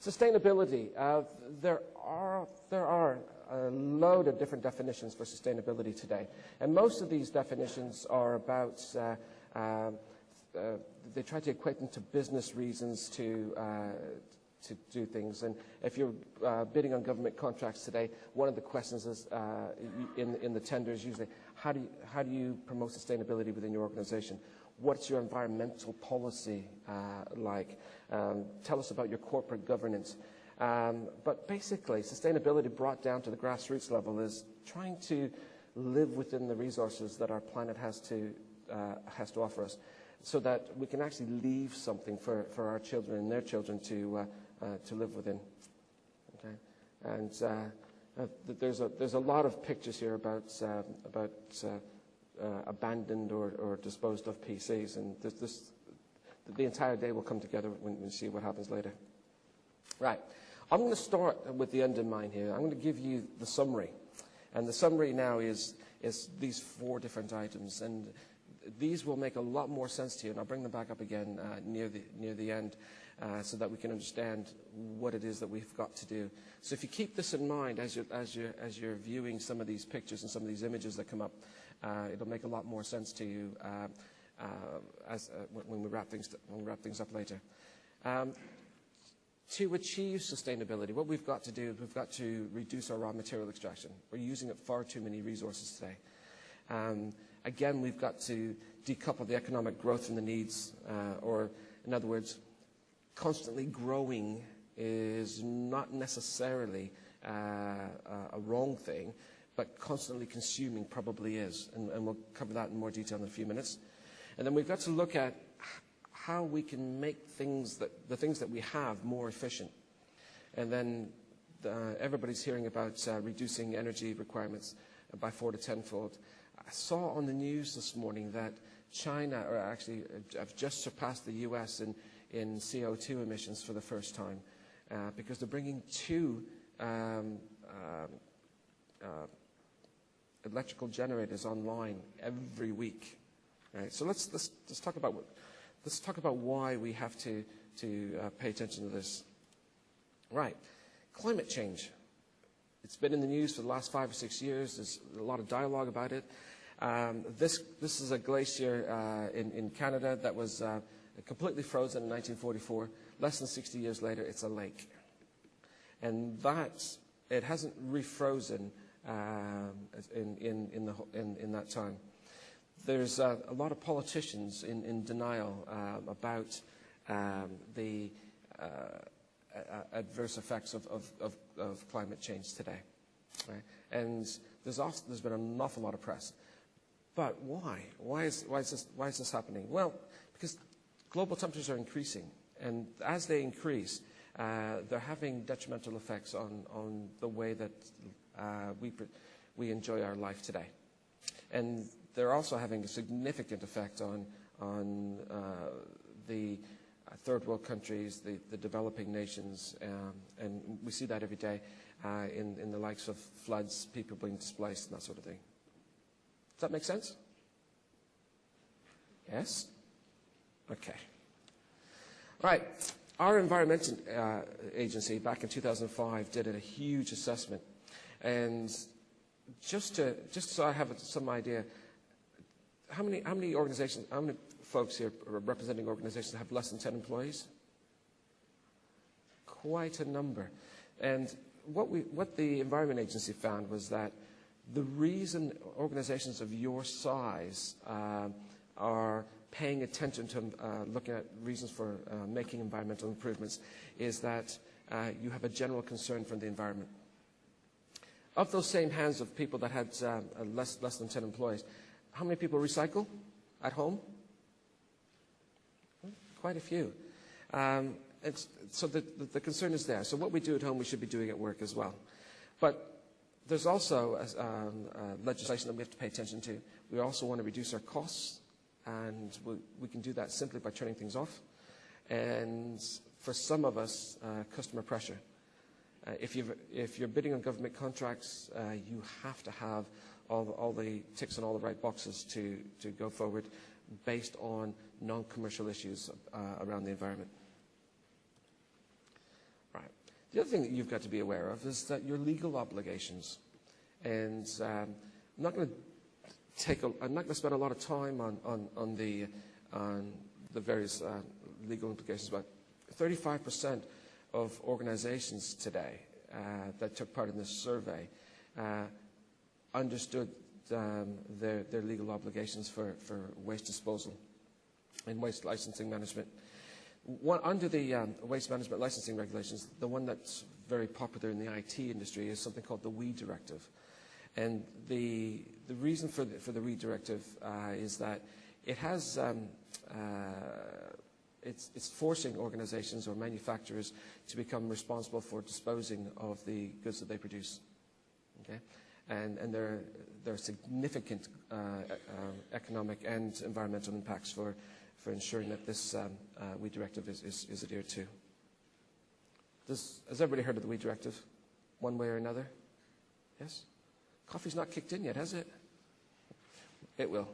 Sustainability. There are a load of different definitions for sustainability today, and most of these definitions are about they try to equate them to business reasons to do things. And if you're bidding on government contracts today, one of the questions is in the tenders usually, how do you promote sustainability within your organization? What's your environmental policy like? Tell us about your corporate governance. But basically, sustainability brought down to the grassroots level is trying to live within the resources that our planet has to offer us, so that we can actually leave something for our children and their children to live within. Okay, and there's a lot of pictures here about abandoned or disposed of PCs, and the entire day will come together when we see what happens later. Right, I'm going to start with the end in mind here. I'm going to give you the summary, and the summary now is these 4 different items, and these will make a lot more sense to you, and I'll bring them back up again near the end, so that we can understand what it is that we've got to do. So if you keep this in mind as you're viewing some of these pictures and some of these images that come up, it'll make a lot more sense to you when we wrap things up later. To achieve sustainability, what we've got to do is we've got to reduce our raw material extraction. We're using up far too many resources today. Again, we've got to decouple the economic growth from the needs, or in other words, constantly growing is not necessarily a wrong thing, but constantly consuming probably is, and we'll cover that in more detail in a few minutes. And then we've got to look at how we can make the things that we have more efficient. And then everybody's hearing about reducing energy requirements by 4 to 10-fold. I saw on the news this morning that China, or actually have just surpassed the US in CO2 emissions for the first time, because they're bringing 2 electrical generators online every week. Right? So let's talk about why we have to pay attention to this. Right, climate change. It's been in the news for the last 5 or 6 years. There's a lot of dialogue about it. This is a glacier in Canada that was completely frozen in 1944. Less than 60 years later, it's a lake. And it hasn't refrozen in that time. There's a lot of politicians in denial about the adverse effects of climate change today, right? And there's been an awful lot of press. But why? Why is this happening? Well, because global temperatures are increasing, and as they increase, they're having detrimental effects on the way that we enjoy our life today, and they're also having a significant effect on the third world countries, the developing nations, and we see that every day in the likes of floods, people being displaced, and that sort of thing. Does that make sense? Yes? Okay. Right. Our Environment Agency back in 2005 did a huge assessment, and just so I have some idea, how many organizations, how many folks here representing organizations that have less than 10 employees? Quite a number. And what the Environment Agency found was that the reason organizations of your size are paying attention to looking at reasons for making environmental improvements is that you have a general concern for the environment. Of those same hands of people that had less than 10 employees, how many people recycle at home? Quite a few. So the concern is there. So what we do at home, we should be doing at work as well. But there's also legislation that we have to pay attention to. We also want to reduce our costs, and we can do that simply by turning things off. And for some of us, customer pressure. If you're bidding on government contracts, you have to have all the ticks and all the right boxes to go forward based on non-commercial issues around the environment. Right. The other thing that you've got to be aware of is that your legal obligations. And I'm not going to spend a lot of time on the various legal implications, but 35% of organizations today that took part in this survey understood their legal obligations for waste disposal and waste licensing management. Under the waste management licensing regulations, the one that's very popular in the IT industry is something called the WEEE directive. And the reason for the WEEE directive is that it has it's forcing organizations or manufacturers to become responsible for disposing of the goods that they produce. Okay? And there are significant economic and environmental impacts for ensuring that this WEEE directive is adhered to. Has everybody heard of the WEEE directive, one way or another? Yes? Coffee's not kicked in yet, has it? It will.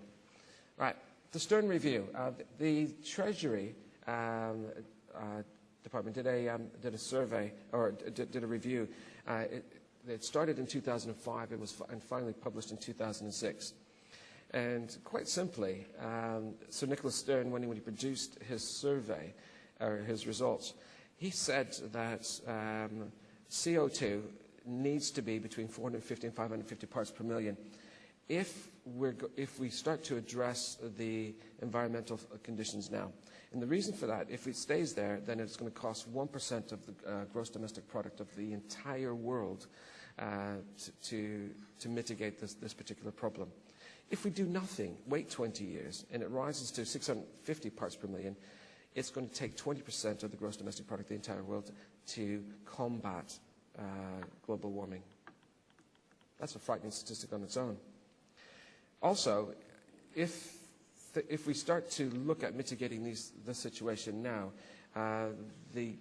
Right. The Stern Review. The Treasury Department did a survey, or did a review. It started in 2005. It was finally published in 2006. And quite simply, Sir Nicholas Stern, when he produced his survey, or his results, he said that CO2 needs to be between 450 and 550 parts per million. If we start to address the environmental conditions now. And the reason for that, if it stays there, then it's going to cost 1% of the gross domestic product of the entire world to mitigate this particular problem. If we do nothing, wait 20 years, and it rises to 650 parts per million, it's going to take 20% of the gross domestic product of the entire world to combat global warming. That's a frightening statistic on its own. Also, if we start to look at mitigating this situation now, the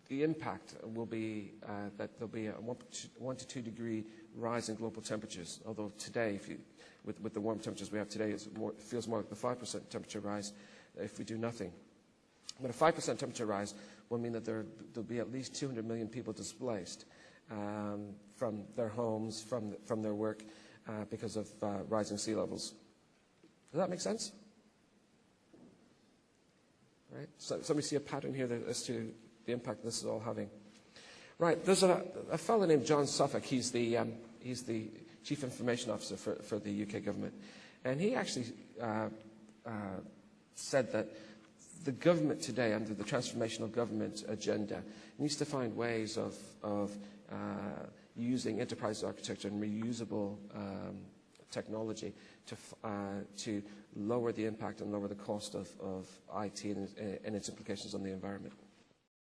impact will be that there'll be a 1 to 2 degree rise in global temperatures. Although today, with the warm temperatures we have today, it feels more like the 5% temperature rise if we do nothing. But a 5% temperature rise will mean that there'll be at least 200 million people displaced from their homes, from their work, because of rising sea levels. Does that make sense? Right? So we see a pattern here as to the impact this is all having. Right. There's a fellow named John Suffolk. He's the Chief Information Officer for the UK government, and he actually said that the government today, under the transformational government agenda, needs to find ways of using enterprise architecture and reusable technology to lower the impact and lower the cost of IT and its implications on the environment.